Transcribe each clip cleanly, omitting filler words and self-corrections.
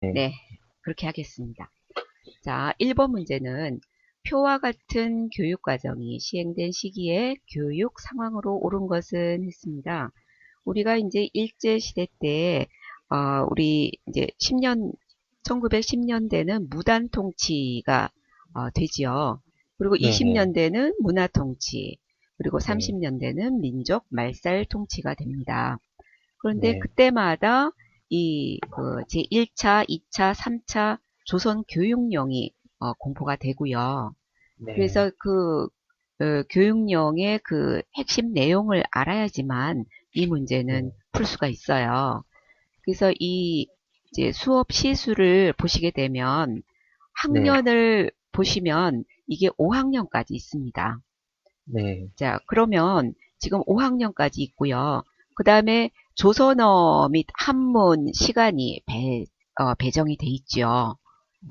네, 그렇게 하겠습니다. 자, 1번 문제는 표와 같은 교육과정이 시행된 시기에 교육 상황으로 옳은 것은 했습니다. 우리가 이제 일제시대 때, 우리 이제 1910년대는 무단 통치가 되지요. 그리고 네네. 20년대는 문화 통치, 그리고 네. 30년대는 민족 말살 통치가 됩니다. 그런데 네. 그때마다 그 제1차, 2차, 3차 조선 교육령이 공포가 되고요. 네. 그래서 그 교육령의 그 핵심 내용을 알아야지만 이 문제는 네. 풀 수가 있어요. 그래서 이 이제 수업 시수를 보시게 되면 네. 학년을 보시면 이게 5학년까지 있습니다. 네. 자, 그러면 지금 5학년까지 있고요. 그 다음에 조선어 및 한문 시간이 배정이 돼 있죠.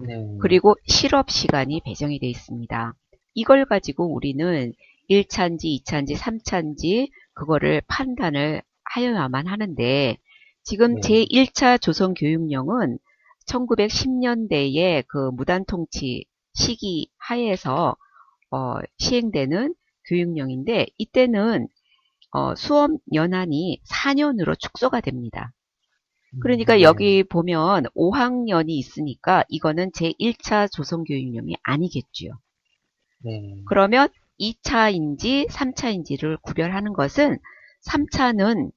네. 그리고 실업 시간이 배정이 돼 있습니다. 이걸 가지고 우리는 1차인지 2차인지 3차인지 그거를 판단을 하여야만 하는데 지금 네. 제1차 조선교육령은 1910년대의 그 무단통치 시기 하에서 시행되는 교육령인데 이때는 수업 연한이 4년으로 축소가 됩니다. 그러니까 네. 여기 보면 5학년이 있으니까 이거는 제1차 조선교육령이 아니겠지요. 네. 그러면 2차인지 3차인지를 구별하는 것은 3차는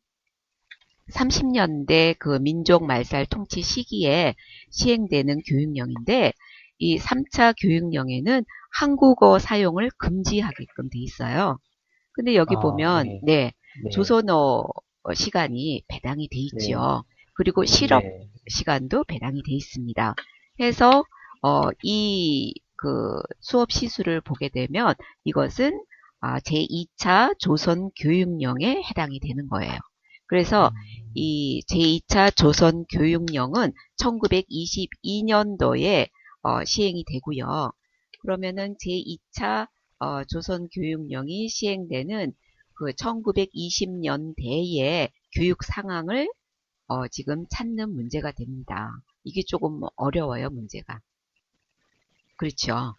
30년대 그 민족 말살 통치 시기에 시행되는 교육령인데 이 3차 교육령에는 한국어 사용을 금지하게끔 돼 있어요. 근데 여기 아, 보면 네. 네, 네. 조선어 시간이 배당이 돼 네. 있지요. 그리고 실업 네. 시간도 배당이 돼 있습니다. 해서 이 그 수업 시수를 보게 되면 이것은 제2차 조선교육령에 해당이 되는 거예요. 그래서 음, 이 제2차 조선교육령은 1922년도에 시행이 되고요. 그러면은 제2차 조선교육령이 시행되는 그 1920년대의 교육 상황을 지금 찾는 문제가 됩니다. 이게 조금 어려워요, 문제가. 그렇죠.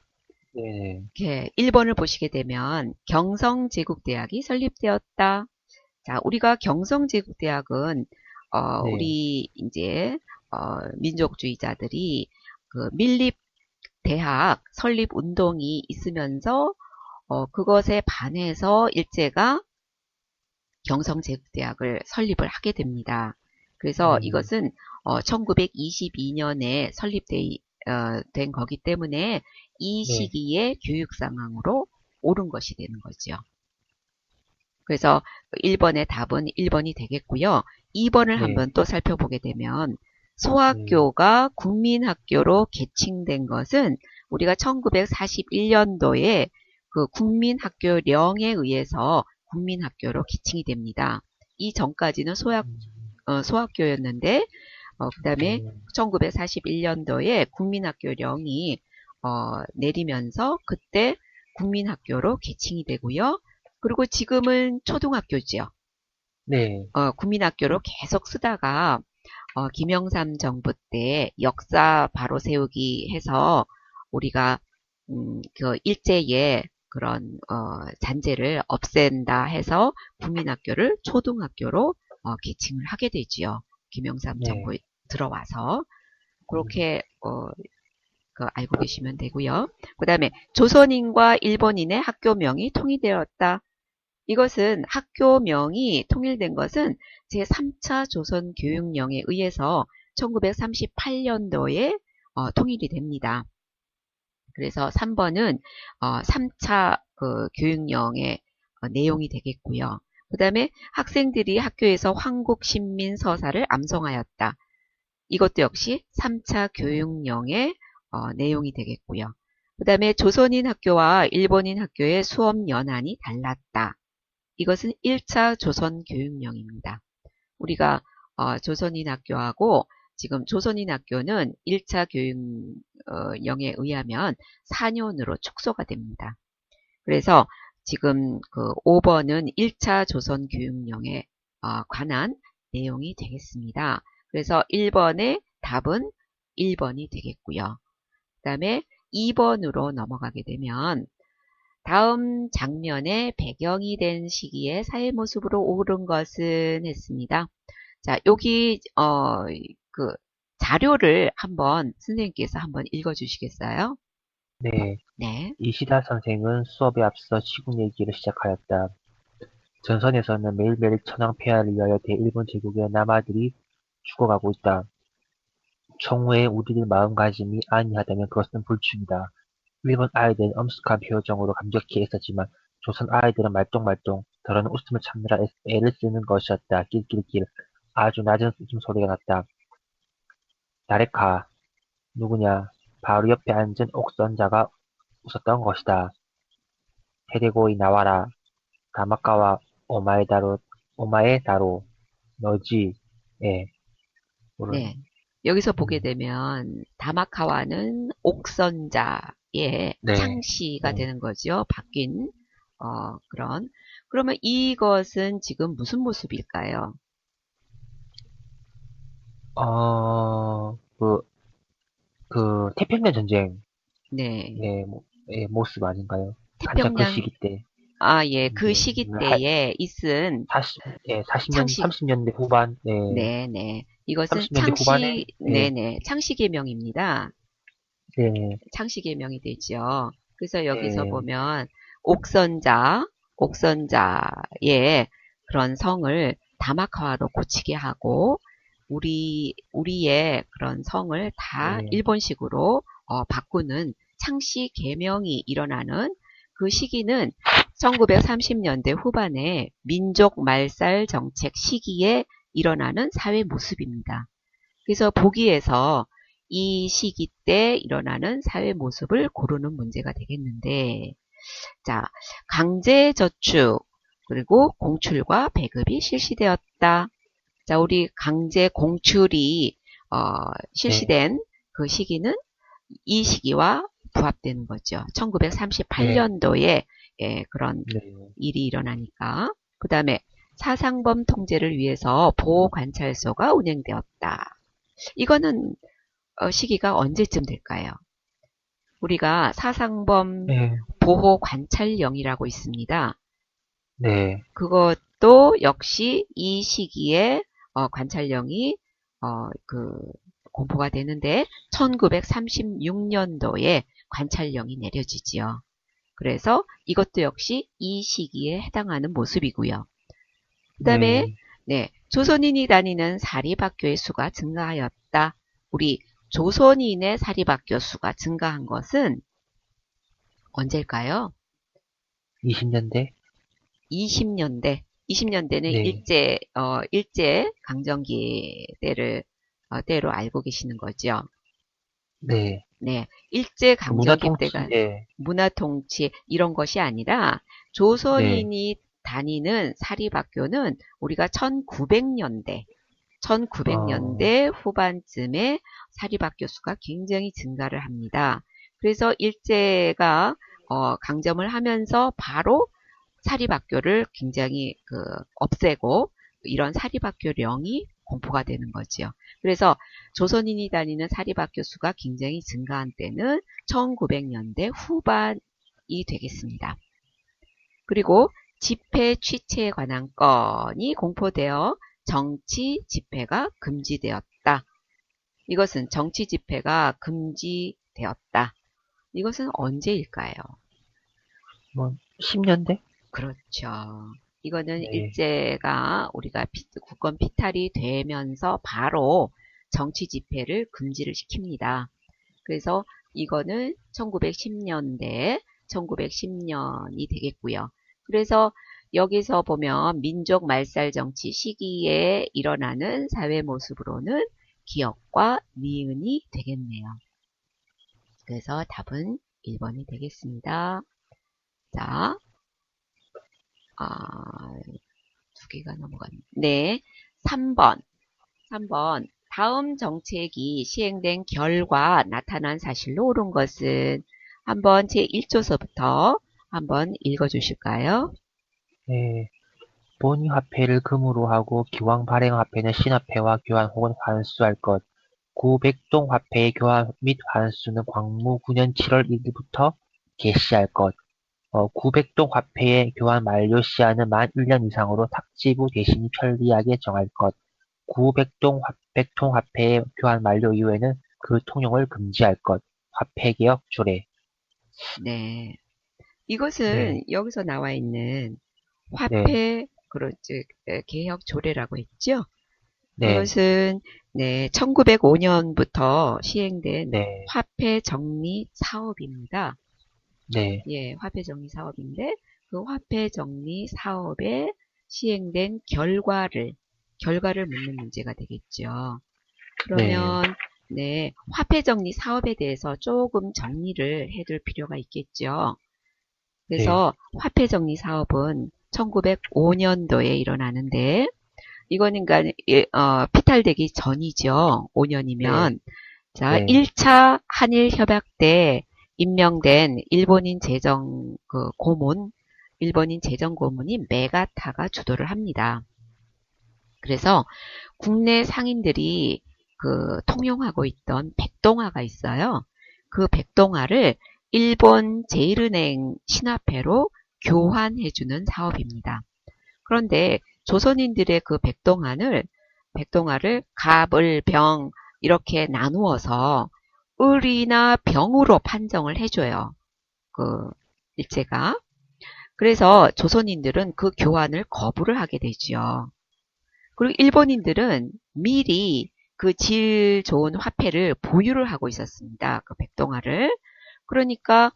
네. 이렇게 1번을 보시게 되면 경성제국대학이 설립되었다. 자, 우리가 경성제국대학은 네. 우리 이제 민족주의자들이 그 민립대학 설립 운동이 있으면서 그것에 반해서 일제가 경성제국대학을 설립을 하게 됩니다. 그래서 네. 이것은 1922년에 된 거기 때문에 이 네. 시기의 교육 상황으로 옳은 것이 되는 거죠. 그래서 1번의 답은 1번이 되겠고요. 2번을 네. 한번 또 살펴보게 되면 네. 소학교가 국민학교로 개칭된 것은 우리가 1941년도에 그 국민학교령에 의해서 국민학교로 개칭이 됩니다. 이 전까지는 음, 소학교였는데 그다음에 네. 1941년도에 국민학교령이 내리면서 그때 국민학교로 개칭이 되고요. 그리고 지금은 초등학교지요. 네. 국민학교로 계속 쓰다가 김영삼 정부 때 역사 바로 세우기 해서 우리가 그 일제의 그런 잔재를 없앤다 해서 국민학교를 초등학교로 개칭을 하게 되지요. 김영삼 네. 정부 들어와서 음, 그렇게 그 알고 계시면 되고요. 그 다음에 조선인과 일본인의 학교명이 통일되었다. 이것은 학교명이 통일된 것은 제3차 조선교육령에 의해서 1938년도에 통일이 됩니다. 그래서 3번은 3차 그 교육령의 내용이 되겠고요. 그 다음에 학생들이 학교에서 황국신민서사를 암송하였다. 이것도 역시 3차 교육령의 내용이 되겠고요. 그 다음에 조선인 학교와 일본인 학교의 수업 연한이 달랐다. 이것은 1차 조선교육령입니다. 우리가 조선인 학교하고 지금 조선인 학교는 1차 교육령에 의하면 4년으로 축소가 됩니다. 그래서 지금 그 5번은 1차 조선교육령에 관한 내용이 되겠습니다. 그래서 1번의 답은 1번이 되겠고요. 그 다음에 2번으로 넘어가게 되면 다음 장면의 배경이 된 시기에 사회 모습으로 오른 것은 했습니다. 자, 여기 그 자료를 한번 선생님께서 한번 읽어 주시겠어요? 네. 네. 이시다 선생은 수업에 앞서 시국 얘기를 시작하였다. 전선에서는 매일매일 천황폐하를 위하여 대일본 제국의 남아들이 죽어가고 있다. 총후에 우리들 마음가짐이 안이하다면 그것은 불충이다. 일본 아이들은 엄숙한 표정으로 감격해 있었지만 조선 아이들은 말똥말똥 더러는 웃음을 참느라 애를 쓰는 것이었다. 낄낄낄. 아주 낮은 웃음소리가 났다. 나레카. 누구냐? 바로 옆에 앉은 옥선자가 웃었던 것이다. 테레고이 나와라. 다마카와 오마에다로. 너지. 예. 모르, 네. 여기서 보게 음, 되면 다마카와는 옥선자의 네. 창시가 네. 되는 거죠. 바뀐 그런. 그러면 이것은 지금 무슨 모습일까요? 그, 태평양 전쟁, 네. 예, 예, 모습 아닌가요? 한창 그 태평양 시기 때, 예, 그 이제, 시기 때에 있은 40년, 창시 30년대 후반, 네, 네네. 이것은 30년대 후반에, 예, 네네. 창시개명입니다. 네, 창시개명이 되죠. 그래서 여기서 네, 보면 옥선자의 그런 성을 다마카와로 고치게 하고 우리의 그런 성을 다 네, 일본식으로 바꾸는 창시개명이 일어나는 그 시기는 1930년대 후반에 민족 말살 정책 시기에 일어나는 사회 모습입니다. 그래서 보기에서 이 시기 때 일어나는 사회 모습을 고르는 문제가 되겠는데, 자, 강제저축, 그리고 공출과 배급이 실시되었다. 자, 우리 강제 공출이 네, 실시된 그 시기는 이 시기와 부합되는 거죠. 네, 1938년도에 그런 네, 일이 일어나니까. 그 다음에 사상범 통제를 위해서 보호관찰소가 운영되었다. 이거는 시기가 언제쯤 될까요? 우리가 사상범 네, 보호관찰령이라고 있습니다. 네, 그것도 역시 이 시기에 관찰령이 공포가 되는데 1936년도에 관찰령이 내려지지요. 그래서 이것도 역시 이 시기에 해당하는 모습이고요. 그 다음에 네, 네, 조선인이 다니는 사립학교의 수가 증가하였다. 우리 조선인의 사립학교 수가 증가한 것은 언제일까요? 20년대, 20년대. 20년대는 네, 일제 강점기 때로 알고 계시는 거죠. 네, 네, 일제 그 강점기 문화통치, 때가 예, 문화 통치 이런 것이 아니라 네, 조선인이 다니는 사립학교는 우리가 1900년대 어, 1900년대 후반쯤에 사립학교 수가 굉장히 증가를 합니다. 그래서 일제가 강점을 하면서 바로 사립학교를 굉장히 없애고 이런 사립학교령이 공포가 되는 거죠. 그래서 조선인이 다니는 사립학교 수가 굉장히 증가한 때는 1900년대 후반이 되겠습니다. 그리고 집회 취체에 관한 건이 공포되어 정치 집회가 금지되었다. 이것은 정치 집회가 금지되었다. 이것은 언제일까요? 뭐, 10년대? 그렇죠. 이거는 네, 일제가 우리가 국권 피탈이 되면서 바로 정치 집회를 금지를 시킵니다. 그래서 이거는 1910년대, 1910년이 되겠고요. 그래서 여기서 보면 민족 말살 정치 시기에 일어나는 사회 모습으로는 기억과 니은이 되겠네요. 그래서 답은 1번이 되겠습니다. 자, 두 개가 넘어갔네. 네, 3번. 3번. 다음 정책이 시행된 결과 나타난 사실로 옳은 것은 한번 제1조서부터 한번 읽어주실까요? 네. 본위 화폐를 금으로 하고 기왕 발행 화폐는 신화폐와 교환 혹은 환수할 것. 구백동 화폐의 교환 및 환수는 광무 9년 7월 1일부터 개시할 것. 구백동 화폐의 교환 만료 시한은 만 1년 이상으로 탁지부 대신이 편리하게 정할 것. 백통 화폐의 교환 만료 이후에는 그 통용을 금지할 것. 화폐개혁 조례. 네. 네, 이것은 여기서 나와 있는 네, 화폐, 즉, 개혁 조례라고 했죠? 네, 이것은, 네, 1905년부터 시행된 네, 화폐 정리 사업입니다. 네, 예, 화폐 정리 사업인데, 그 화폐 정리 사업에 시행된 결과를 묻는 문제가 되겠죠. 네, 그러면, 네, 화폐 정리 사업에 대해서 조금 정리를 해둘 필요가 있겠죠. 네, 그래서 화폐 정리 사업은 1905년도에 일어나는데, 이거는 그러니까 피탈되기 전이죠. 네, 5년이면. 자, 네, 1차 한일 협약 때 임명된 일본인 재정 고문이 메가타가 주도를 합니다. 그래서 국내 상인들이 통용하고 있던 백동화가 있어요. 그 백동화를 일본 제일은행 신화폐로 교환해주는 사업입니다. 그런데 조선인들의 그 백동화를 갑을, 병 이렇게 나누어서 을이나 병으로 판정을 해줘요. 그 일제가. 그래서 조선인들은 그 교환을 거부를 하게 되지요. 그리고 일본인들은 미리 그 질 좋은 화폐를 보유를 하고 있었습니다. 그 백동화를. 그러니까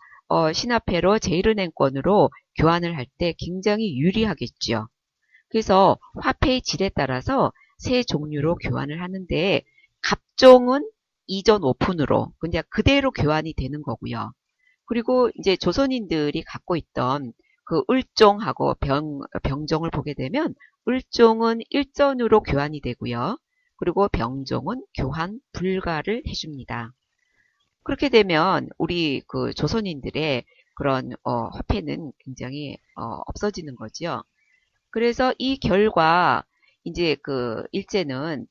신화폐로 제일은행권으로 교환을 할 때 굉장히 유리하겠죠. 그래서 화폐의 질에 따라서 세 종류로 교환을 하는데 갑종은 이전 오픈으로 그냥 그대로 교환이 되는 거고요. 그리고 이제 조선인들이 갖고 있던 그 을종하고 병종을 보게 되면 을종은 일전으로 교환이 되고요. 그리고 병종은 교환 불가를 해줍니다. 그렇게 되면 우리 그 조선인들의 그런 화폐는 굉장히 없어지는 거죠. 그래서 이 결과 이제 그 일제는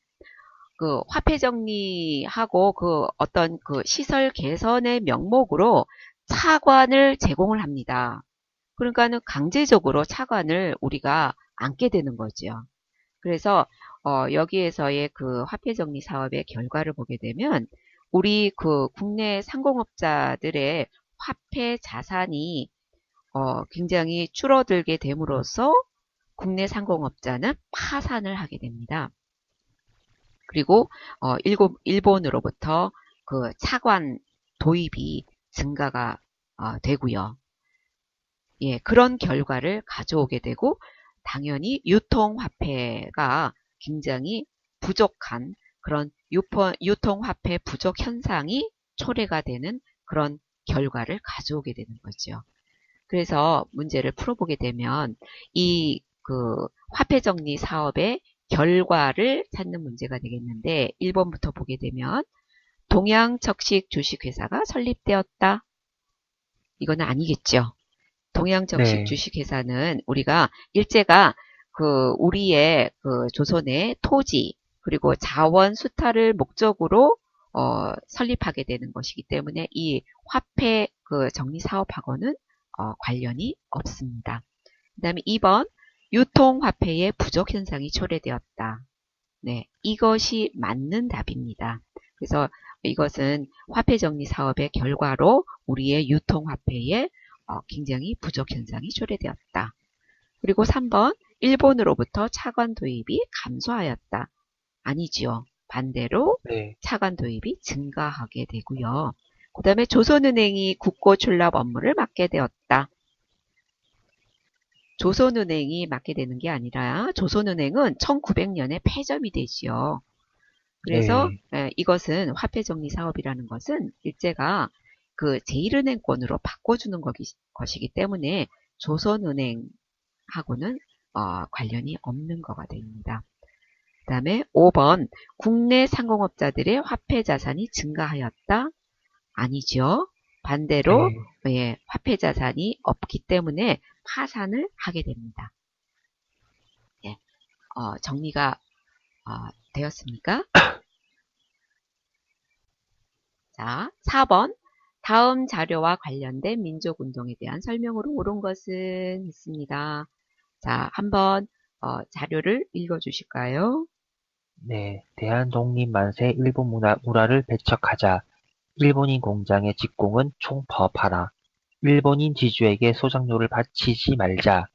그 화폐 정리하고 그 어떤 그 시설 개선의 명목으로 차관을 제공을 합니다. 그러니까는 강제적으로 차관을 우리가 안게 되는 거죠. 그래서 여기에서의 그 화폐 정리 사업의 결과를 보게 되면 우리 그 국내 상공업자들의 화폐 자산이 굉장히 줄어들게 됨으로써 국내 상공업자는 파산을 하게 됩니다. 그리고 일본으로부터 그 차관 도입이 증가가 되고요. 예, 그런 결과를 가져오게 되고 당연히 유통화폐가 굉장히 부족한 그런 유통화폐 부족 현상이 초래가 되는 그런 결과를 가져오게 되는 거죠. 그래서 문제를 풀어보게 되면 이 그 화폐 정리 사업의 결과를 찾는 문제가 되겠는데 1번부터 보게 되면 동양척식 주식회사가 설립되었다. 이거는 아니겠죠. 동양적식 네, 주식회사는 우리가 일제가 그 우리의 그 조선의 토지 그리고 자원 수탈을 목적으로 설립하게 되는 것이기 때문에 이 화폐 그 정리 사업하고는 관련이 없습니다. 그 다음에 2번 유통화폐의 부족 현상이 초래되었다. 네, 이것이 맞는 답입니다. 그래서 이것은 화폐 정리 사업의 결과로 우리의 유통화폐에 굉장히 부족 현상이 초래되었다. 그리고 3번 일본으로부터 차관 도입이 감소하였다. 아니지요. 반대로 네, 차관 도입이 증가하게 되고요. 그 다음에 조선은행이 국고 출납 업무를 맡게 되었다. 조선은행이 맡게 되는 게 아니라 조선은행은 1900년에 폐점이 되지요. 그래서 네, 이것은 화폐 정리 사업이라는 것은 일제가 그 제1은행권으로 바꿔주는 것이기 때문에 조선은행하고는 관련이 없는 거가 됩니다. 그 다음에 5번 국내 상공업자들의 화폐 자산이 증가하였다? 아니죠. 반대로 네. 예, 화폐 자산이 없기 때문에 파산을 하게 됩니다. 예, 정리가 되었습니까? 자, 4번. 다음 자료와 관련된 민족운동에 대한 설명으로 옳은 것은 있습니다. 자, 한번 자료를 읽어주실까요? 네, 대한독립 만세 일본 문화를 배척하자. 일본인 공장의 직공은 총파업하라. 일본인 지주에게 소장료를 바치지 말자.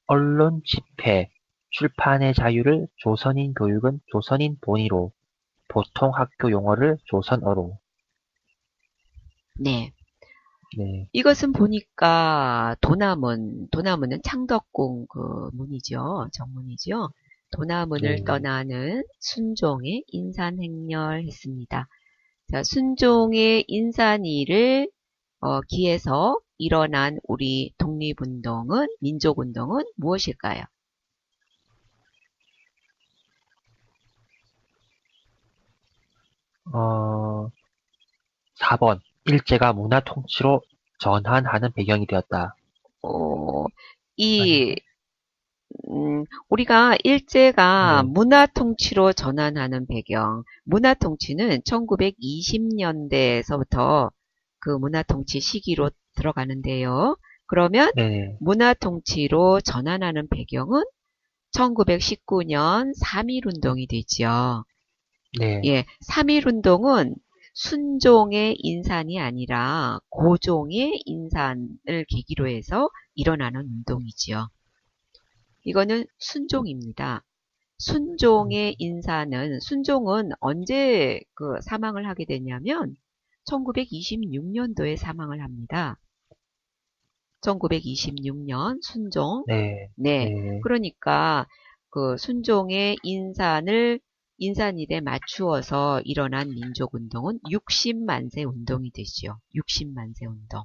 언론 집회, 출판의 자유를 조선인 교육은 조선인 본위로. 보통 학교 용어를 조선어로. 네. 네, 이것은 보니까 도나문은 창덕궁 그 문이죠. 정문이죠. 도나문을 네, 떠나는 순종의 인산행렬했습니다. 자, 순종의 인산이를 기해서 일어난 우리 독립운동은, 민족운동은 무엇일까요? 어, 4번. 일제가 문화 통치로 전환하는 배경이 되었다. 어, 아닌가? 이 우리가 일제가 네, 문화 통치로 전환하는 배경, 문화 통치는 1920년대에서부터 그 문화 통치 시기로 들어가는데요. 그러면 네, 문화 통치로 전환하는 배경은 1919년 3.1운동이 되죠. 네, 예, 3.1운동은 순종의 인산이 아니라 고종의 인산을 계기로 해서 일어나는 운동이지요. 이거는 순종입니다. 순종의 인사는 순종은 언제 그 사망을 하게 되냐면 1926년도에 사망을 합니다. 1926년 순종. 네, 네. 네, 그러니까 그 순종의 인산일에 맞추어서 일어난 민족운동은 60만세 운동이 되지요. 60만세 운동.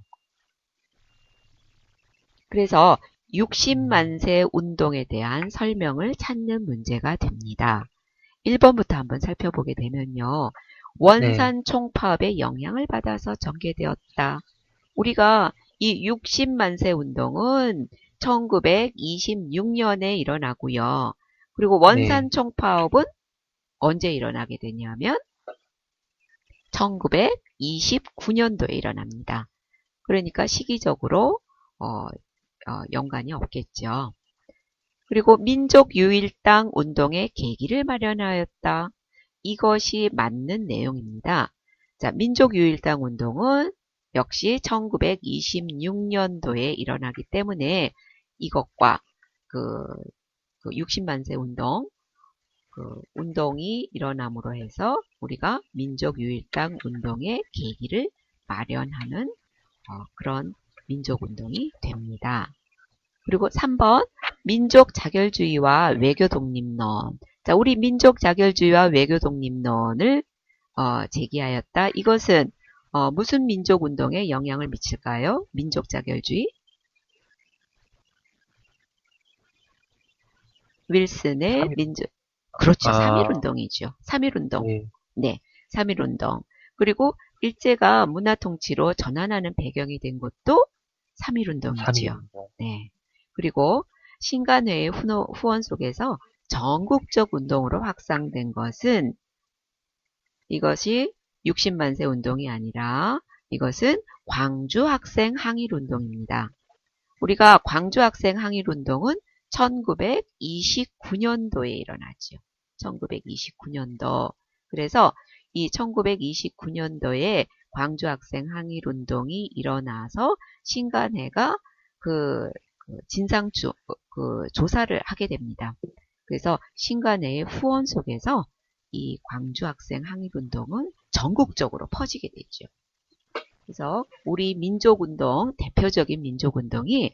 그래서 음, 60만세 운동에 대한 설명을 찾는 문제가 됩니다. 1번부터 한번 살펴보게 되면요. 네, 원산 총파업의 영향을 받아서 전개되었다. 우리가 이 60만세 운동은 1926년에 일어나고요. 그리고 네, 원산 총파업은 언제 일어나게 되냐면 1929년도에 일어납니다. 그러니까 시기적으로 연관이 없겠죠. 그리고 민족유일당 운동의 계기를 마련하였다. 이것이 맞는 내용입니다. 자, 민족유일당 운동은 역시 1926년도에 일어나기 때문에 이것과 그, 60만세 운동, 그 운동이 일어남으로 해서 우리가 민족유일당 운동의 계기를 마련하는 그런 민족운동이 됩니다. 그리고 3번 민족 자결주의와 외교 독립론. 자, 우리 민족 자결주의와 외교 독립론을 제기하였다. 이것은 무슨 민족 운동에 영향을 미칠까요? 민족 자결주의? 윌슨의 3일, 민족 그렇죠. 3.1 아, 운동이죠. 3.1 운동. 네, 네. 3.1 운동. 그리고 일제가 문화 통치로 전환하는 배경이 된 것도 3.1 3일 운동이지요. 운동. 네. 그리고 신간회의 후원 속에서 전국적 운동으로 확산된 것은 이것이 60만세 운동이 아니라 이것은 광주 학생 항일 운동입니다. 우리가 광주 학생 항일 운동은 1929년도에 일어나죠. 1929년도. 그래서 이 1929년도에 광주 학생 항일 운동이 일어나서 신간회가 그, 진상주 조사를 하게 됩니다. 그래서 신간회의 후원 속에서 이 광주 학생 항일 운동은 전국적으로 퍼지게 되죠. 그래서 우리 민족운동, 대표적인 민족운동이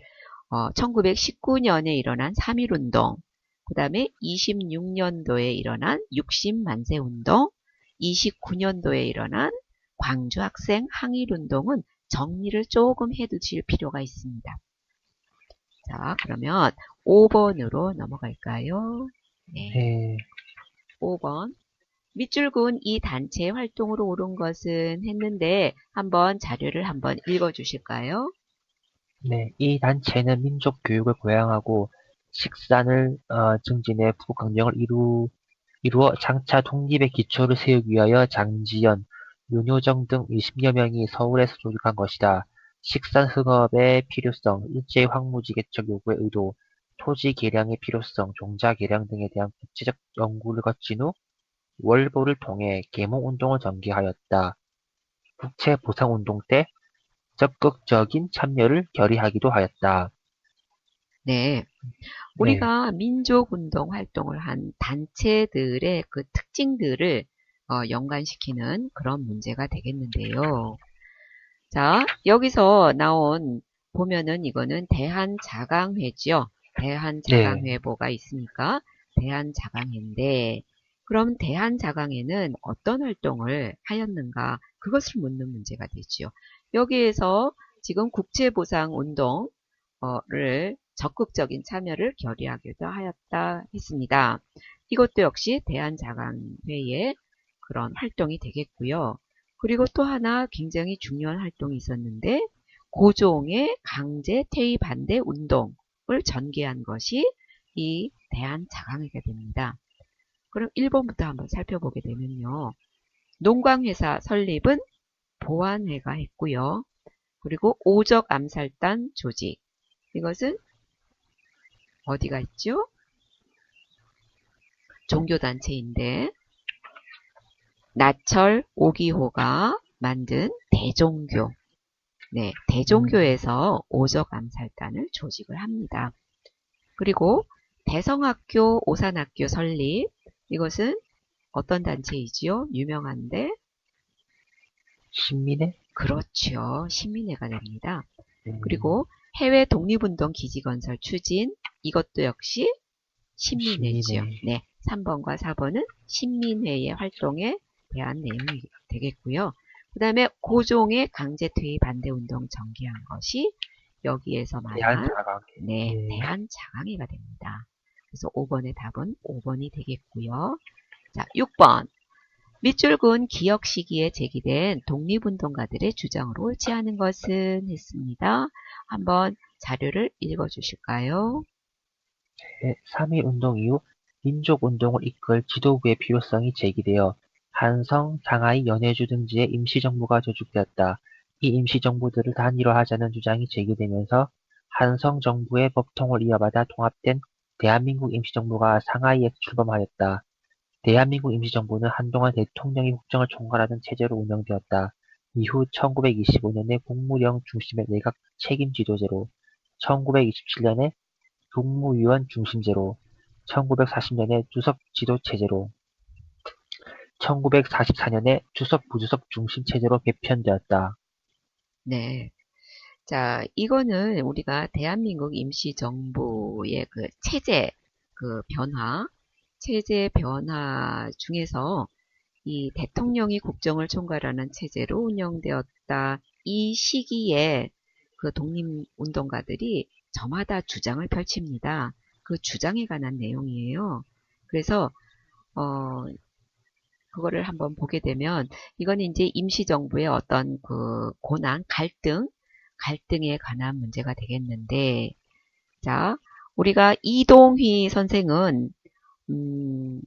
1919년에 일어난 3.1운동, 그 다음에 26년도에 일어난 60만세 운동, 29년도에 일어난 광주 학생 항일운동은 정리를 조금 해두실 필요가 있습니다. 자, 그러면 5번으로 넘어갈까요? 네, 네, 5번. 밑줄군 이 단체의 활동으로 옳은 것은 했는데 한번 자료를 한번 읽어주실까요? 네. 이 단체는 민족 교육을 고양하고 식산을 증진해 부강령을 이루어 장차 독립의 기초를 세우기 위하여 장지연, 윤효정 등 20여 명이 서울에서 조직한 것이다. 식산흥업의 필요성, 일제의 황무지 개척 요구의 의도, 토지 개량의 필요성, 종자 개량 등에 대한 구체적 연구를 거친 후 월보를 통해 계몽운동을 전개하였다. 국채보상운동 때 적극적인 참여를 결의하기도 하였다. 네. 네, 우리가 민족운동 활동을 한 단체들의 그 특징들을 연관시키는 그런 문제가 되겠는데요. 자, 여기서 보면은 이거는 대한자강회죠. 네, 대한자강회보가 있으니까 대한자강회인데, 그럼 대한자강회는 어떤 활동을 하였는가? 그것을 묻는 문제가 되죠. 여기에서 지금 국제보상운동을 적극적인 참여를 결의하기도 하였다 했습니다. 이것도 역시 대한자강회의 그런 활동이 되겠고요. 그리고 또 하나 굉장히 중요한 활동이 있었는데 고종의 강제 퇴위 반대 운동을 전개한 것이 이 대한자강회가 됩니다. 그럼 1번부터 한번 살펴보게 되면요. 농광회사 설립은 보안회가 했고요. 그리고 오적 암살단 조직. 이것은 어디가 있죠? 종교단체인데 나철 오기호가 만든 대종교. 네, 음, 대종교에서 오적 암살단을 조직을 합니다. 그리고 대성학교, 오산학교 설립. 이것은 어떤 단체이지요? 유명한데 신민의 그렇죠. 시민회가 됩니다. 음, 그리고 해외 독립운동 기지건설 추진. 이것도 역시 신민회지요. 신민의 네, 3번과 4번은 신민회의 활동에 대한 내용이 되겠고요. 그 다음에 고종의 강제퇴위 반대운동 전개한 것이 여기에서 말한 대한자강회. 네, 예, 대한자강회가 됩니다. 그래서 5번의 답은 5번이 되겠고요. 자, 6번. 밑줄 그은 기억 시기에 제기된 독립운동가들의 주장으로 옳지 않은 것은 했습니다. 한번 자료를 읽어주실까요? 3.1 운동 이후 민족운동을 이끌 지도부의 필요성이 제기되어 한성, 상하이, 연해주 등지에 임시정부가 조직되었다. 이 임시정부들을 단일화하자는 주장이 제기되면서 한성정부의 법통을 이어받아 통합된 대한민국 임시정부가 상하이에서 출범하였다. 대한민국 임시정부는 한동안 대통령이 국정을 총괄하는 체제로 운영되었다. 이후 1925년에 국무령 중심의 내각 책임지도제로, 1927년에 국무위원 중심제로, 1940년에 주석 지도체제로, 1944년에 주석 부주석 중심 체제로 개편되었다. 네. 자, 이거는 우리가 대한민국 임시정부의 그 체제 변화 중에서 이 대통령이 국정을 총괄하는 체제로 운영되었다. 이 시기에 그 독립운동가들이 저마다 주장을 펼칩니다. 그 주장에 관한 내용이에요. 그래서 어, 그거를 한번 보게 되면 이건 이제 임시정부의 어떤 그 고난, 갈등에 관한 문제가 되겠는데 자, 우리가 이동휘 선생은 음,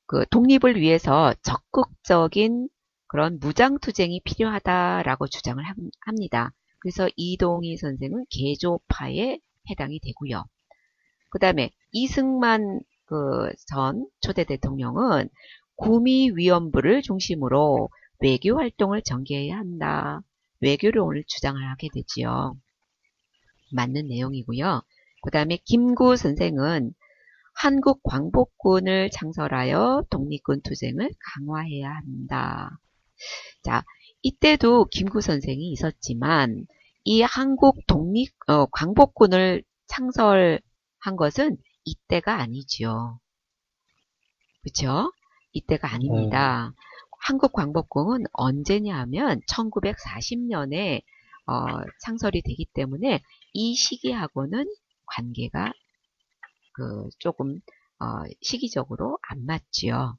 그 독립을 위해서 적극적인 그런 무장투쟁이 필요하다라고 주장을 합니다. 그래서 이동희 선생은 개조파에 해당이 되고요. 그 다음에 이승만 그 전 초대 대통령은 구미위원부를 중심으로 외교 활동을 전개해야 한다. 외교를 오늘 주장을 하게 되지요. 맞는 내용이고요. 그 다음에 김구 선생은 한국 광복군을 창설하여 독립군 투쟁을 강화해야 한다. 자, 이때도 김구 선생이 있었지만 이 한국 광복군을 창설한 것은 이때가 아니지요. 그렇죠? 이때가 네, 아닙니다. 한국 광복군은 언제냐 하면 1940년에 창설이 되기 때문에 이 시기하고는 관계가 조금 시기적으로 안 맞지요.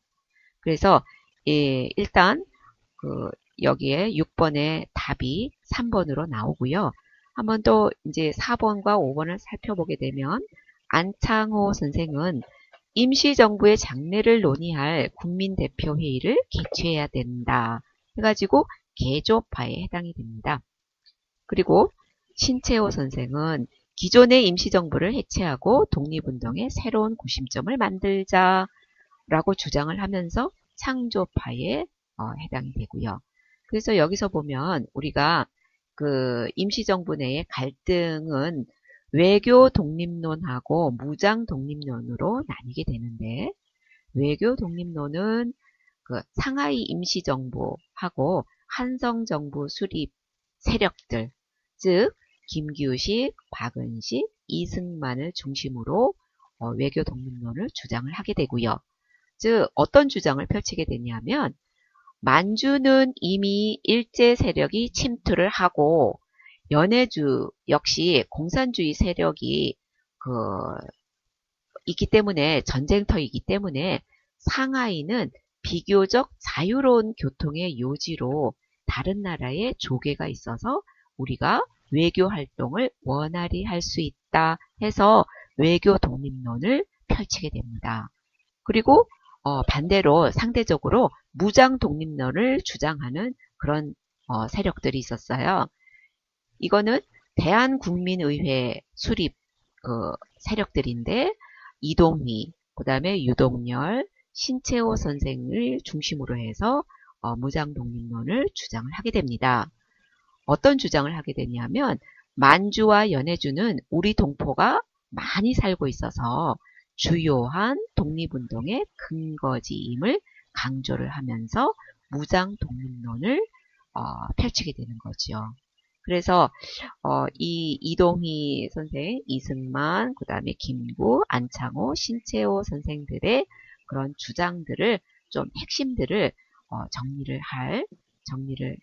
그래서 일단 그 여기에 6번의 답이 3번으로 나오고요. 한번 또 이제 4번과 5번을 살펴보게 되면 안창호 선생은 임시정부의 장래를 논의할 국민대표회의를 개최해야 된다. 해가지고 개조파에 해당이 됩니다. 그리고 신채호 선생은 기존의 임시정부를 해체하고 독립운동의 새로운 구심점을 만들자라고 주장을 하면서 창조파에 해당이 되고요. 그래서 여기서 보면 우리가 그 임시정부 내의 갈등은 외교 독립론하고 무장 독립론으로 나뉘게 되는데, 외교 독립론은 그 상하이 임시정부하고 한성정부 수립 세력들, 즉 김규식, 박은식, 이승만을 중심으로 외교 독립론을 주장을 하게 되고요. 즉 어떤 주장을 펼치게 되냐면, 만주는 이미 일제 세력이 침투를 하고 연해주 역시 공산주의 세력이 있기 때문에, 전쟁터이기 때문에 상하이는 비교적 자유로운 교통의 요지로 다른 나라에 조개가 있어서 우리가 외교 활동을 원활히 할 수 있다 해서 외교 독립론을 펼치게 됩니다. 그리고 반대로 상대적으로 무장 독립론을 주장하는 그런 세력들이 있었어요. 이거는 대한국민의회 수립 세력들인데, 이동희, 그 다음에 유동열, 신채호 선생을 중심으로 해서 무장 독립론을 주장을 하게 됩니다. 어떤 주장을 하게 되냐면, 만주와 연해주는 우리 동포가 많이 살고 있어서 주요한 독립운동의 근거지임을 강조를 하면서 무장 독립론을 펼치게 되는 거죠. 그래서 이 이동희 선생, 이승만, 그 다음에 김구, 안창호, 신채호 선생들의 그런 주장들을 좀 핵심들을 정리를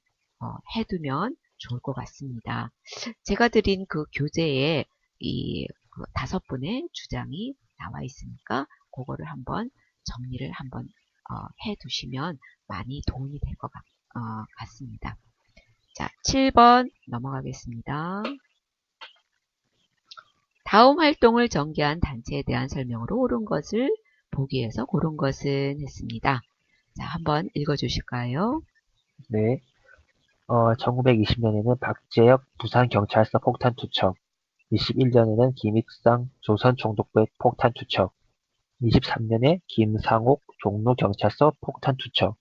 해두면 좋을 것 같습니다. 제가 드린 그 교재에 이 5분의 주장이 나와 있으니까 그거를 한번 정리를 한번 해두시면 많이 도움이 될 것 같습니다. 자, 7번 넘어가겠습니다. 다음 활동을 전개한 단체에 대한 설명으로 옳은 것을 보기 위해서 고른 것은 했습니다. 자, 한번 읽어주실까요? 네. 1920년에는 박재혁 부산경찰서 폭탄 투척, 21년에는 김익상 조선총독부의 폭탄 투척, 23년에 김상옥 종로경찰서 폭탄 투척,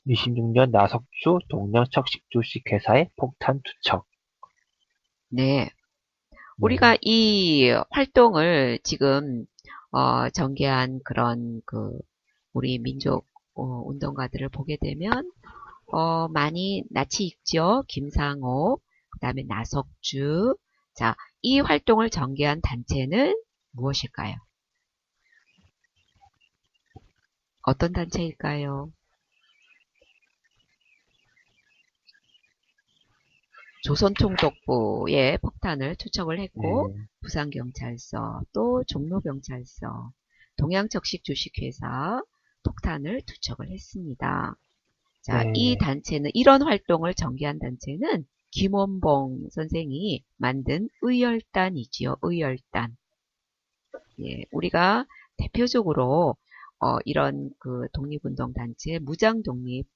26년 나석주 동양척식주식 회사의 폭탄 투척. 네. 네. 우리가 이 활동을 지금 전개한 그런 우리 민족 운동가들을 보게 되면 많이 낯이 익죠. 김상옥, 그 다음에 나석주. 자, 이 활동을 전개한 단체는 무엇일까요? 어떤 단체일까요? 조선총독부에 폭탄을 투척을 했고, 네. 부산경찰서, 또 종로경찰서, 동양적식주식회사 폭탄을 투척을 했습니다. 자, 이 네. 단체는, 이런 활동을 전개한 단체는 김원봉 선생이 만든 의열단이지요. 의열단. 예, 우리가 대표적으로 이런 그 독립운동 단체, 무장 독립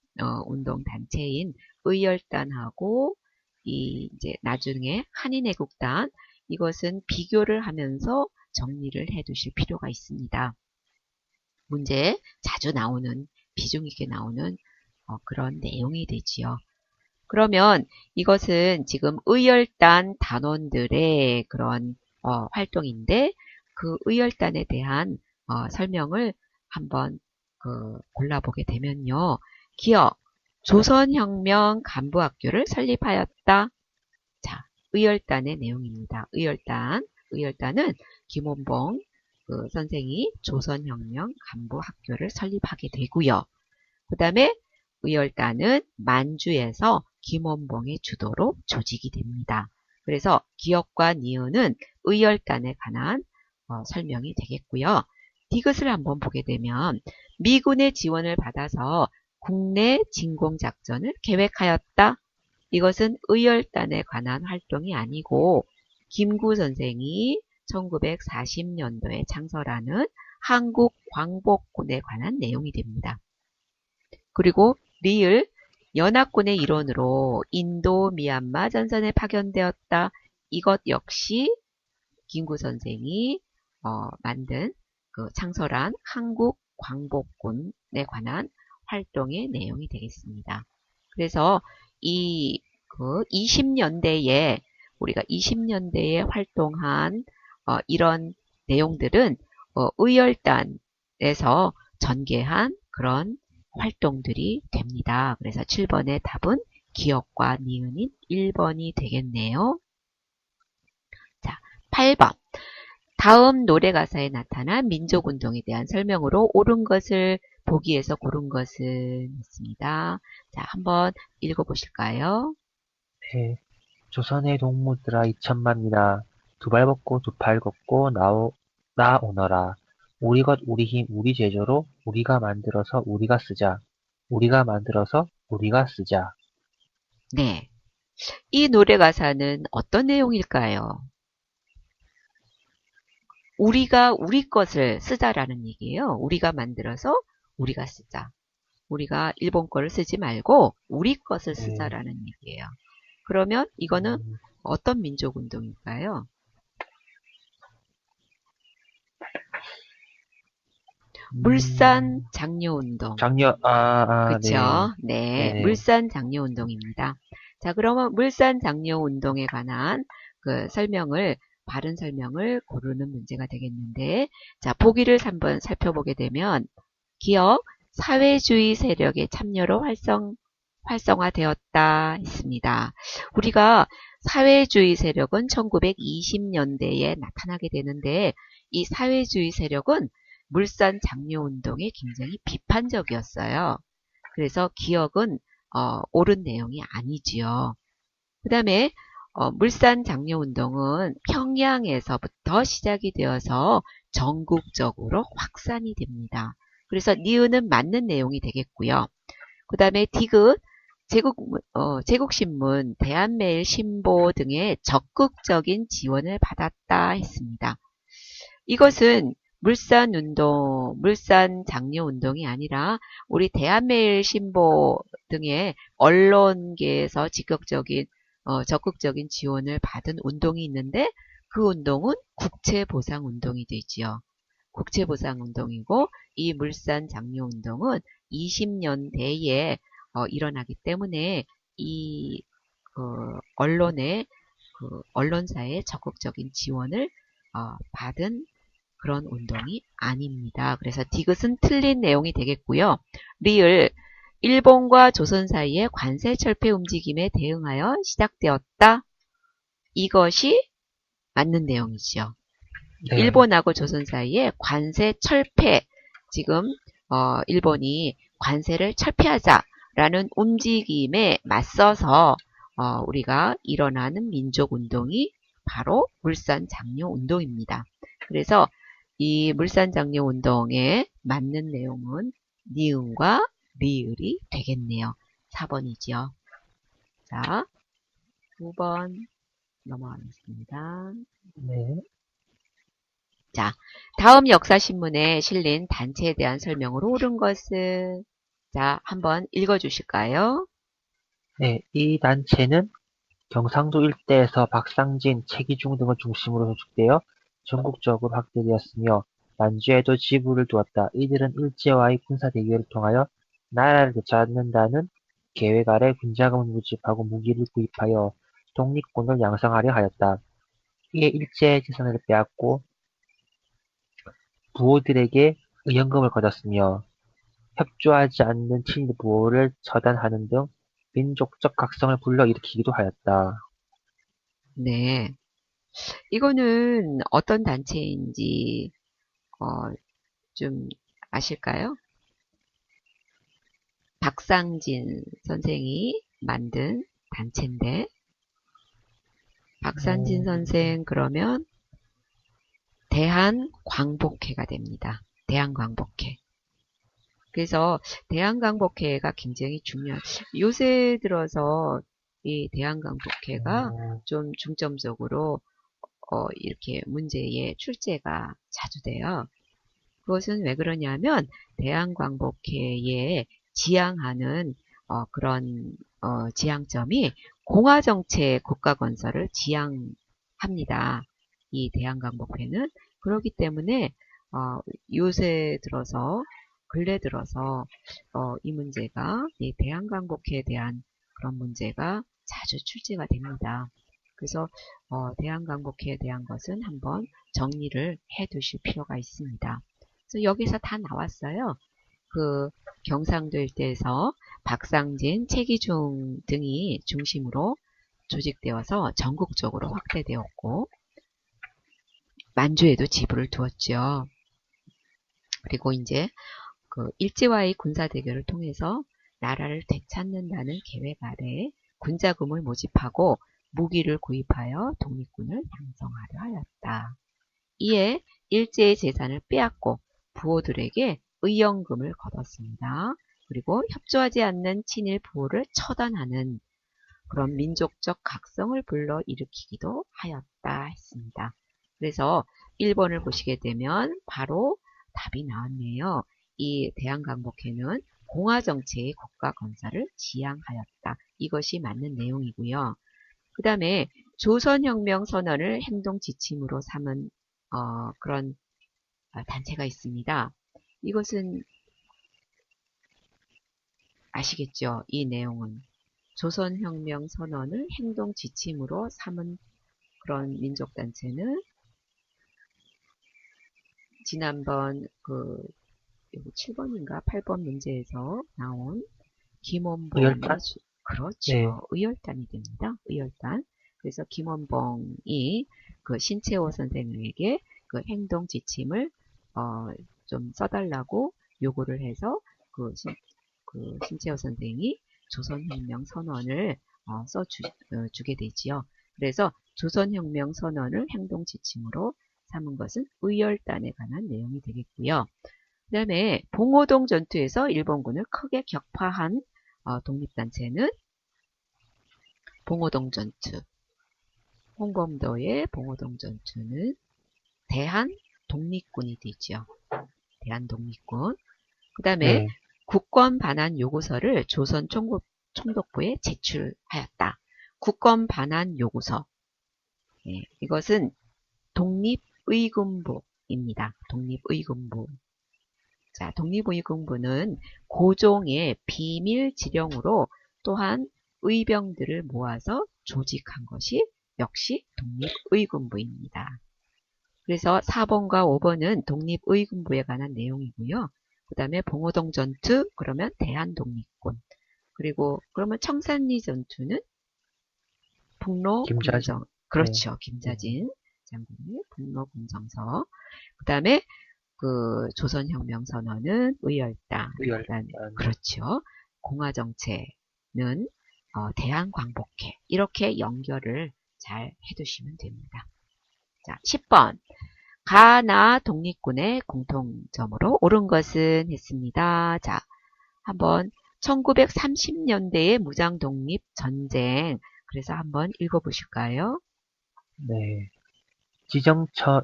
운동 단체인 의열단하고 이제 나중에 한인애국단, 이것은 비교를 하면서 정리를 해 두실 필요가 있습니다. 문제에 자주 나오는, 비중 있게 나오는 그런 내용이 되지요. 그러면 이것은 지금 의열단 단원들의 그런 활동인데, 그 의열단에 대한 설명을 한번 골라보게 되면요. 기억, 조선혁명 간부학교를 설립하였다. 자, 의열단의 내용입니다. 의열단은 김원봉 선생이 조선혁명 간부학교를 설립하게 되고요. 그 다음에 의열단은 만주에서 김원봉의 주도로 조직이 됩니다. 그래서 기억과 니은은 의열단에 관한 설명이 되겠고요. 디귿을 한번 보게 되면 미군의 지원을 받아서 국내 진공작전을 계획하였다. 이것은 의열단에 관한 활동이 아니고 김구 선생이 1940년도에 창설하는 한국광복군에 관한 내용이 됩니다. 그리고 리을, 연합군의 일원으로 인도, 미얀마 전선에 파견되었다. 이것 역시 김구 선생이 만든 창설한 한국 광복군에 관한 활동의 내용이 되겠습니다. 그래서 이 20년대에 우리가 20년대에 활동한 이런 내용들은 의열단에서 전개한 그런 활동들이 됩니다. 그래서 7번의 답은 기억과 니은인 1번이 되겠네요. 자, 8번. 다음 노래 가사에 나타난 민족운동에 대한 설명으로 옳은 것을 보기에서 고른 것은 있습니다. 자, 한번 읽어보실까요? 네. 조선의 동무들아 이천만이나 두 발 벗고 두 팔 걷고 나오너라. 우리 것 우리 힘 우리 제조로 우리가 만들어서 우리가 쓰자. 우리가 만들어서 우리가 쓰자. 네. 이 노래 가사는 어떤 내용일까요? 우리가 우리 것을 쓰자라는 얘기예요. 우리가 만들어서 우리가 쓰자. 우리가 일본 거를 쓰지 말고 우리 것을 네. 쓰자라는 얘기예요. 그러면 이거는 음, 어떤 민족운동일까요? 물산 음, 장려운동. 네. 그쵸? 네. 네네. 물산 장려운동입니다. 자, 그러면 물산 장려운동에 관한 바른 설명을 고르는 문제가 되겠는데, 자, 보기를 한번 살펴보게 되면, 기억, 사회주의 세력의 참여로 활성화되었다 했습니다. 우리가 사회주의 세력은 1920년대에 나타나게 되는데, 이 사회주의 세력은 물산 장려운동에 굉장히 비판적이었어요. 그래서 기억은 옳은 내용이 아니지요. 그 다음에 물산 장려운동은 평양에서부터 시작이 되어서 전국적으로 확산이 됩니다. 그래서 니은은 맞는 내용이 되겠고요. 그 다음에 디귿, 제국신문, 대한매일신보 등의 적극적인 지원을 받았다 했습니다. 이것은 물산 장려 운동이 아니라 우리 대한매일신보 등의 언론계에서 적극적인 지원을 받은 운동이 있는데 그 운동은 국채보상운동이 되지요. 국채보상운동이고 이 물산 장려 운동은 20년대에 일어나기 때문에 이 언론사의 적극적인 지원을 받은 그런 운동이 아닙니다. 그래서 디귿은 틀린 내용이 되겠고요. 리을, 일본과 조선 사이의 관세 철폐 움직임에 대응하여 시작되었다. 이것이 맞는 내용이죠. 네. 일본하고 조선 사이에 관세 철폐, 지금 일본이 관세를 철폐하자라는 움직임에 맞서서 우리가 일어나는 민족운동이 바로 물산장려운동입니다. 그래서 이 물산장려운동에 맞는 내용은 니은과 리을이 되겠네요. 4번이지요. 자, 9번 넘어가겠습니다. 네. 자, 다음 역사신문에 실린 단체에 대한 설명으로 옳은 것은 자, 한번 읽어주실까요? 네. 이 단체는 경상도 일대에서 박상진, 최기중 등을 중심으로 조직되어 전국적으로 확대되었으며 만주에도 지부를 두었다. 이들은 일제와의 군사 대결을 통하여 나라를 되찾는다는 계획 아래 군자금을 모집하고 무기를 구입하여 독립군을 양성하려 하였다. 이에 일제의 재산을 빼앗고 부호들에게 의연금을 거뒀으며 협조하지 않는 친일 부호를 처단하는 등 민족적 각성을 불러일으키기도 하였다. 네. 이거는 어떤 단체인지, 좀 아실까요? 박상진 선생이 만든 단체인데, 박상진 음, 선생 그러면 대한광복회가 됩니다. 대한광복회. 그래서 대한광복회가 굉장히 중요한, 요새 들어서 이 대한광복회가 음, 좀 중점적으로 이렇게 문제의 출제가 자주 돼요. 그것은 왜 그러냐면 대한광복회에 지향하는 그런 지향점이 공화정책 국가 건설을 지향합니다. 이 대한강복회는. 그렇기 때문에 요새 들어서 근래 들어서 이 문제가 이 대한강복회에 대한 그런 문제가 자주 출제가 됩니다. 그래서 대한강복회에 대한 것은 한번 정리를 해 두실 필요가 있습니다. 그래서 여기서 다 나왔어요. 그 경상도 일대에서 박상진, 최기중 등이 중심으로 조직되어서 전국적으로 확대되었고 만주에도 지부를 두었죠. 그리고 이제 그 일제와의 군사대결을 통해서 나라를 되찾는다는 계획 아래 군자금을 모집하고 무기를 구입하여 독립군을 양성하려 하였다. 이에 일제의 재산을 빼앗고 부호들에게 의연금을 거뒀습니다. 그리고 협조하지 않는 친일 부호를 처단하는 그런 민족적 각성을 불러일으키기도 하였다 했습니다. 그래서 1번을 보시게 되면 바로 답이 나왔네요. 이 대한강복회는 공화정체의 국가 건설을 지향하였다. 이것이 맞는 내용이고요. 그 다음에 조선혁명 선언을 행동 지침으로 삼은 그런 단체가 있습니다. 이것은 아시겠죠? 이 내용은 조선혁명 선언을 행동 지침으로 삼은 그런 민족단체는 지난번 그 7번인가 8번 문제에서 나온 김원봉이 의열단? 그렇죠. 네. 의열단이 됩니다. 의열단. 그래서 김원봉이 그 신채호 선생에게 그 행동 지침을 좀 써달라고 요구를 해서 그 신채호 선생이 조선혁명 선언을 써주게 되지요. 그래서 조선혁명 선언을 행동 지침으로 삼은 것은 의열단에 관한 내용이 되겠고요. 그 다음에 봉오동 전투에서 일본군을 크게 격파한 독립단체는 봉오동 전투, 홍범도의 봉오동 전투는 대한독립군이 되죠. 대한독립군. 그 다음에 네. 국권 반환 요구서를 조선 총독부에 제출하였다. 국권 반환 요구서. 네, 이것은 독립의군부입니다. 독립의군부. 자, 독립의군부는 고종의 비밀 지령으로 또한 의병들을 모아서 조직한 것이 역시 독립의군부입니다. 그래서 4번과 5번은 독립의군부에 관한 내용이고요. 그 다음에 봉오동 전투, 그러면 대한독립군. 그리고 그러면 청산리 전투는 김자진. 북로군정. 그렇죠. 김자진 장군의 북로군정서. 그 다음에 그 조선혁명선언은 의열단. 의열단. 그렇죠. 공화정체는 대한광복회. 이렇게 연결을 잘 해두시면 됩니다. 자, 10번. 가나 독립군의 공통점으로 옳은 것은 했습니다. 자, 한번 1930년대의 무장독립전쟁. 그래서 한번 읽어보실까요? 네.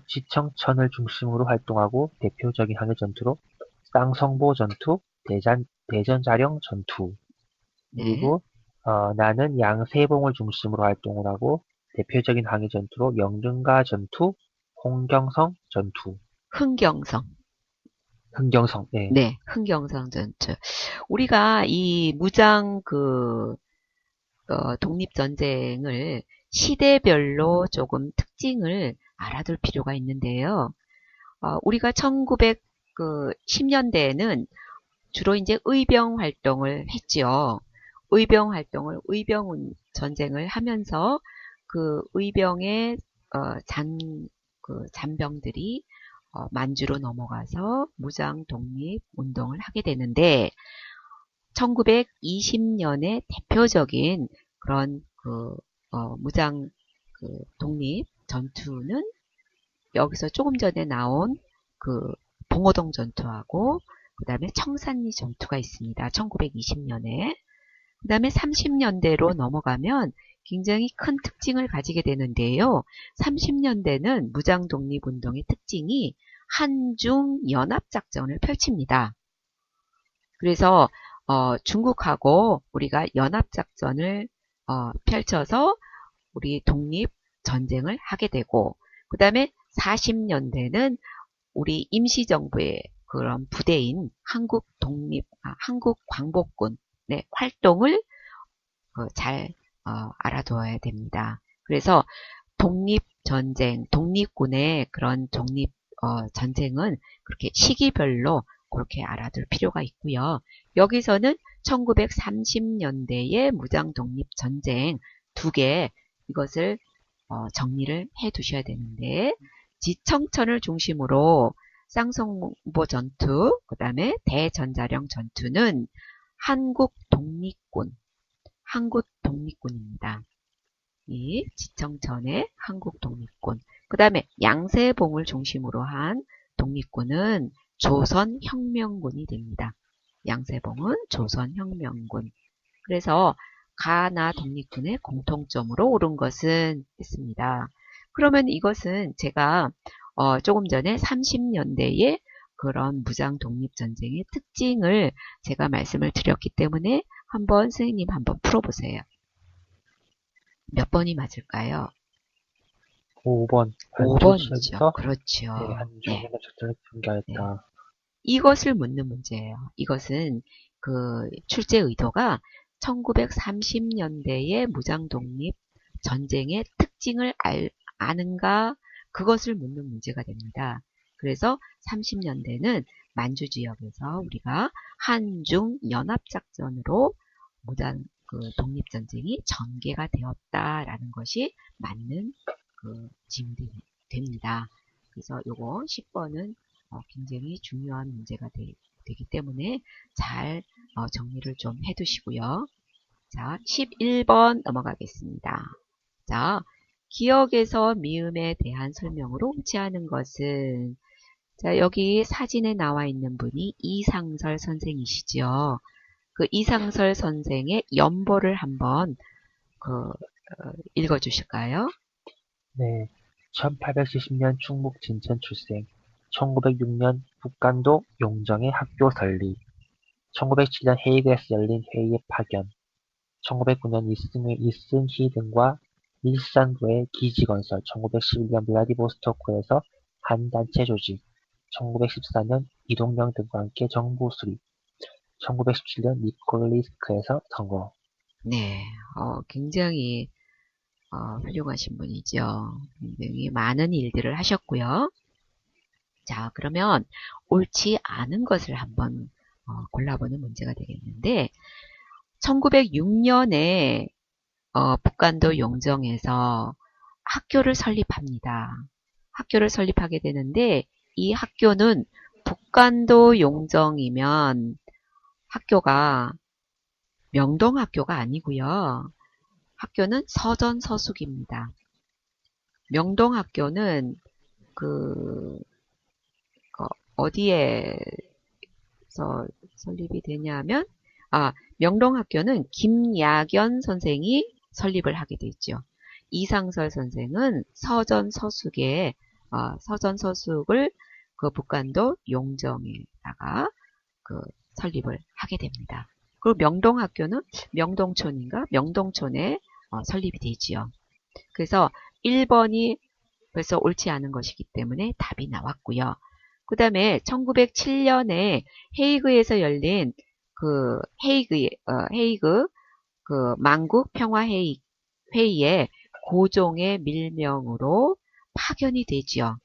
지청천을 중심으로 활동하고 대표적인 항해 전투로 쌍성보 전투, 대전자령 전투, 네. 그리고 나는 양세봉을 중심으로 활동을 하고 대표적인 항해 전투로 영등가 전투, 홍경성 전투, 흥경성. 흥경성, 네, 네, 흥경성 전투. 우리가 이 무장 독립전쟁을 시대별로 조금 특징을 알아둘 필요가 있는데요. 우리가 1910년대에는 주로 이제 의병 활동을 했죠. 의병 활동을, 의병 전쟁을 하면서 그 의병의 잔병들이 만주로 넘어가서 무장 독립 운동을 하게 되는데 1920년의 대표적인 그런 무장 독립 전투는 여기서 조금 전에 나온 봉오동 전투하고 그 다음에 청산리 전투가 있습니다. 1920년에. 그 다음에 30년대로 넘어가면 굉장히 큰 특징을 가지게 되는데요. 30년대는 무장 독립운동의 특징이 한중 연합작전을 펼칩니다. 그래서 중국하고 우리가 연합작전을 펼쳐서 우리 독립전쟁을 하게 되고, 그 다음에 40년대는 우리 임시정부의 그런 부대인 한국광복군의 활동을 잘 알아두어야 됩니다. 그래서 독립전쟁, 독립군의 그런 전쟁은 그렇게 시기별로 그렇게 알아둘 필요가 있고요. 여기서는 1930년대의 무장독립전쟁 2개, 이것을 정리를 해 두셔야 되는데, 지청천을 중심으로 쌍성보 전투, 그 다음에 대전자령 전투는 한국 독립군입니다. 이 지청천의 한국 독립군. 그 다음에 양세봉을 중심으로 한 독립군은 조선혁명군이 됩니다. 양세봉은 조선혁명군. 그래서 가나 독립군의 공통점으로 옳은 것은 있습니다. 그러면 이것은 제가 조금 전에 30년대의 그런 무장 독립전쟁의 특징을 제가 말씀을 드렸기 때문에 선생님 한번 풀어보세요. 몇 번이 맞을까요? 5번. 5번이죠. 그렇죠. 한중 연합작전을 전개하였다. 이것을 묻는 문제예요. 이것은 그 출제 의도가 1930년대의 무장독립 전쟁의 특징을 아는가, 그것을 묻는 문제가 됩니다. 그래서 30년대는 만주 지역에서 우리가 한중 연합작전으로 무장 독립전쟁이 전개가 되었다라는 것이 맞는 질문이 됩니다. 그래서 요거 10번은 굉장히 중요한 문제가 되기 때문에 잘 정리를 좀 해두시고요. 자, 11번 넘어가겠습니다. 자, 기억에서 미음에 대한 설명으로 옳지 않은 것은, 자, 여기 사진에 나와 있는 분이 이상설 선생이시죠. 그 이상설 선생의 연보를 한번 읽어주실까요? 네. 1870년 충북 진천 출생. 1906년 북간도 용정의 학교 설립. 1907년 헤이그에서 열린 회의에 파견. 1909년 이승희 등과 일산부의 기지 건설. 1911년 블라디보스토크에서 한 단체 조직. 1914년 이동영 등과 함께 정부 수립. 1917년 니콜리스크에서 선거. 네, 굉장히 훌륭하신 분이죠. 굉장히 많은 일들을 하셨고요. 자, 그러면 옳지 않은 것을 한번 골라보는 문제가 되겠는데, 1906년에 북간도 용정에서 학교를 설립합니다. 학교를 설립하게 되는데, 이 학교는 북간도 용정이면 학교가 명동학교가 아니고요. 학교는 서전서숙입니다. 명동학교는 어디에서 설립이 되냐면, 명동학교는 김야견 선생이 설립을 하게 되죠. 이상설 선생은 서전서숙을 북간도 용정에다가 설립을 하게 됩니다. 그리고 명동학교는 명동촌에 설립이 되지요. 그래서 1번이 벌써 옳지 않은 것이기 때문에 답이 나왔고요. 그 다음에 1907년에 헤이그에서 열린 헤이그 만국 평화회의에 고종의 밀명으로 파견이 되지요.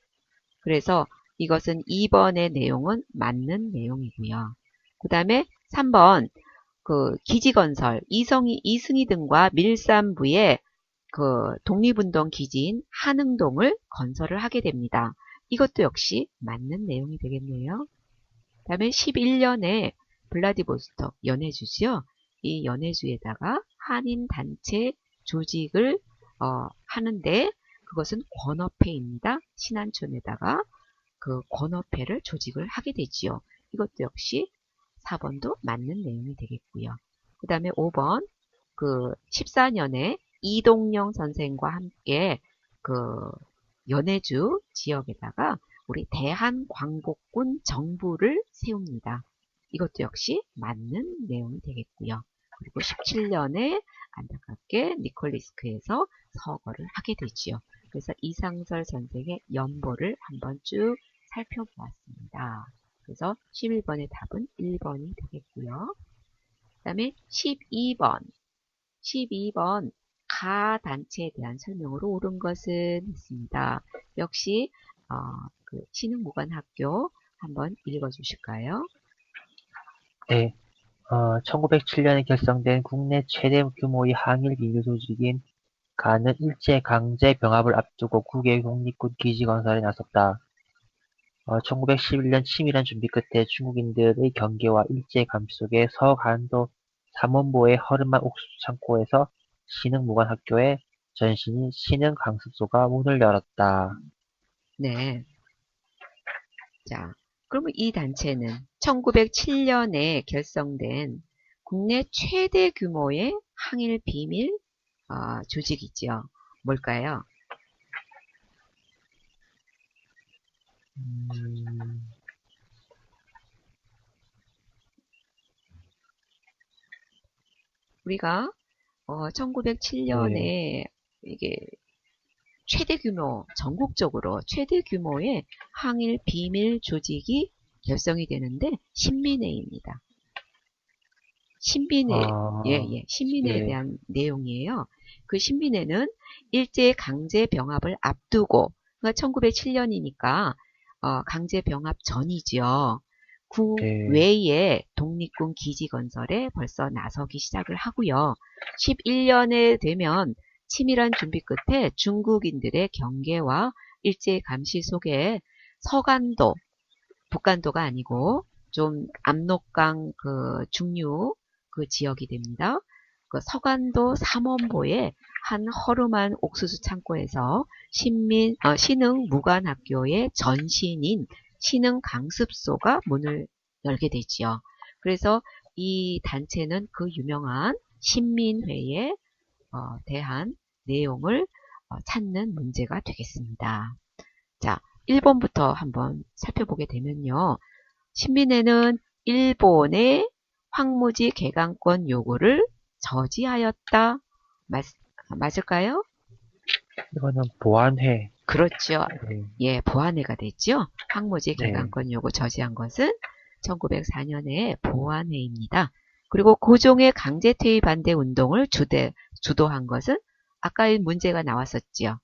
그래서 이것은 2번의 내용은 맞는 내용이고요. 그 다음에 3번 기지건설 이승희 등과 밀산부의 독립운동 기지인 한흥동을 건설을 하게 됩니다. 이것도 역시 맞는 내용이 되겠네요. 그 다음에 11년에 블라디보스톡 연해주지요. 이 연해주에다가 한인단체 조직을 하는데, 그것은 권업회입니다. 신안촌에다가 권업회를 조직을 하게 되지요. 이것도 역시 4번도 맞는 내용이 되겠고요. 그 다음에 5번 14년에 이동영 선생과 함께 연해주 지역에다가 우리 대한광복군 정부를 세웁니다. 이것도 역시 맞는 내용이 되겠고요. 그리고 17년에 안타깝게 니콜리스크에서 서거를 하게 되지요. 그래서 이상설 선생의 연보를 한번 쭉 살펴보았습니다. 그래서 11번의 답은 1번이 되겠고요. 그 다음에 12번. 12번 가 단체에 대한 설명으로 옳은 것은 있습니다. 역시 그 신흥무관학교 한번 읽어주실까요? 네. 1907년에 결성된 국내 최대 규모의 항일 비밀 조직인 가는 일제강제 병합을 앞두고 국외 독립군 기지 건설에 나섰다. 1911년 치밀한 준비 끝에 중국인들의 경계와 일제 감시 속에 서간도 삼원보의 허름한 옥수수 창고에서 신흥무관학교의 전신인 신흥강습소가 문을 열었다. 네. 자, 그러면 이 단체는 1907년에 결성된 국내 최대 규모의 항일 비밀 조직이죠. 뭘까요? 우리가 네. 1907년에 이게 최대 규모, 전국적으로 최대 규모의 항일 비밀 조직이 결성이 되는데 신민회입니다. 신민회, 신민회에 예. 대한 내용이에요. 그 신민회는 일제 강제 병합을 앞두고, 그러니까 1907년이니까 강제 병합 전이지요. 네. 국외에 독립군 기지 건설에 벌써 나서기 시작을 하고요. 11년에 되면 치밀한 준비 끝에 중국인들의 경계와 일제 감시 속에 서간도, 북간도가 아니고 좀 압록강 그 중류 그 지역이 됩니다. 그 서간도 삼원보의 한 허름한 옥수수 창고에서 신흥무관학교의 전신인 신흥강습소가 문을 열게 되지요. 그래서 이 단체는 그 유명한 신민회에 대한 내용을 찾는 문제가 되겠습니다. 자, 1번부터 한번 살펴보게 되면요. 신민회는 일본의 황무지 개강권 요구를 저지하였다. 맞을까요? 이거는 보안회. 그렇죠. 네. 예, 보안회가 됐죠. 황무지 네. 개강권 요구 저지한 것은 1904년에 보안회입니다. 그리고 고종의 강제 퇴위 반대 운동을 주도한 것은 아까 문제가 나왔었지요.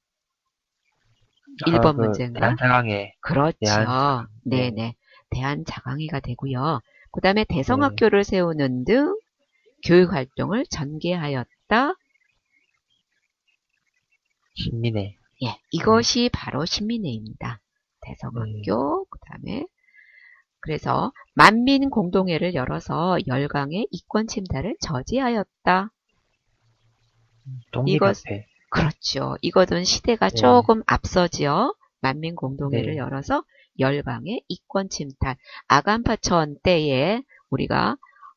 1번 문제인가? 대한사강회. 그렇죠. 네. 네네. 대한자강회가 되고요. 그 다음에 네. 대성학교를 세우는 등 교육활동을 전개하였다. 신민회. 예, 이것이 바로 신민회입니다. 대성학교, 그 다음에 그래서 만민공동회를 열어서 열강의 이권 침탈을 저지하였다. 독립협회. 그렇죠. 이것은 시대가 네. 조금 앞서지요. 만민공동회를 네. 열어서 열강의 이권 침탈. 아간파천 때에 우리가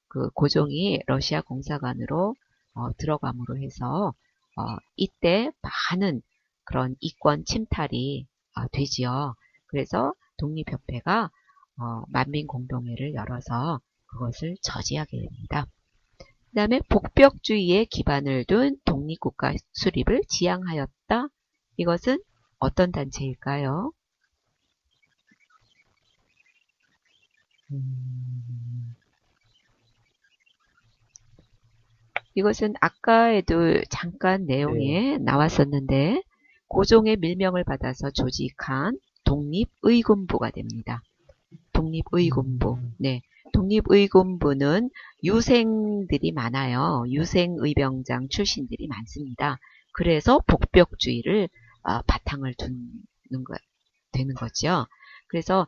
그 고종이 러시아 공사관으로 들어감으로 해서 이때 많은 그런 이권 침탈이 되지요. 그래서 독립협회가 만민공동회를 열어서 그것을 저지하게 됩니다. 그 다음에 복벽주의에 기반을 둔 독립국가 수립을 지향하였다. 이것은 어떤 단체일까요? 이것은 아까에도 잠깐 내용에 나왔었는데 고종의 밀명을 받아서 조직한 독립의군부가 됩니다. 독립의군부. 네. 독립의군부는 유생들이 많아요. 유생의병장 출신들이 많습니다. 그래서 복벽주의를 바탕을 되는 거죠. 그래서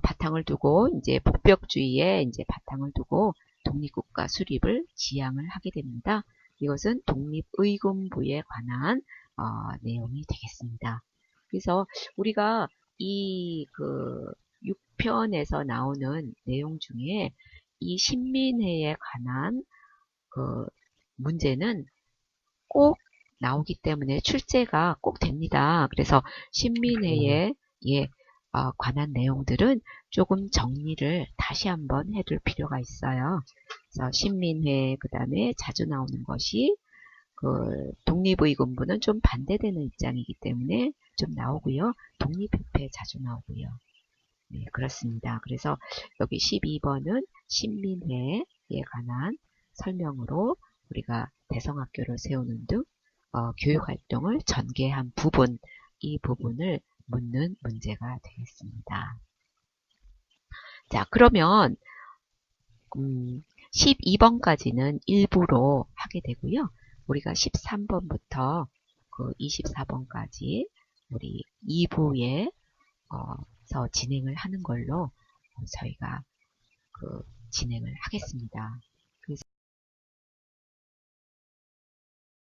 바탕을 두고 이제 복벽주의에 이제 바탕을 두고 독립국가 수립을 지향을 하게 됩니다. 이것은 독립의군부에 관한 내용이 되겠습니다. 그래서 우리가 이 그 6편에서 나오는 내용 중에 이 신민회에 관한 그 문제는 꼭 나오기 때문에 출제가 꼭 됩니다. 그래서 신민회에 관한 내용들은 조금 정리를 다시 한번 해둘 필요가 있어요. 그래서 신민회, 그 다음에 자주 나오는 것이 독립의군부는 좀 반대되는 입장이기 때문에 좀 나오고요. 독립협회 자주 나오고요. 네, 그렇습니다. 그래서 여기 12번은 신민회에 관한 설명으로 우리가 대성학교를 세우는 등 교육활동을 전개한 부분, 이 부분을 묻는 문제가 되겠습니다. 자, 그러면 12번까지는 일부로 하게 되고요. 우리가 13번부터 24번까지 우리 2부에 진행을 하는 걸로 저희가 진행을 하겠습니다.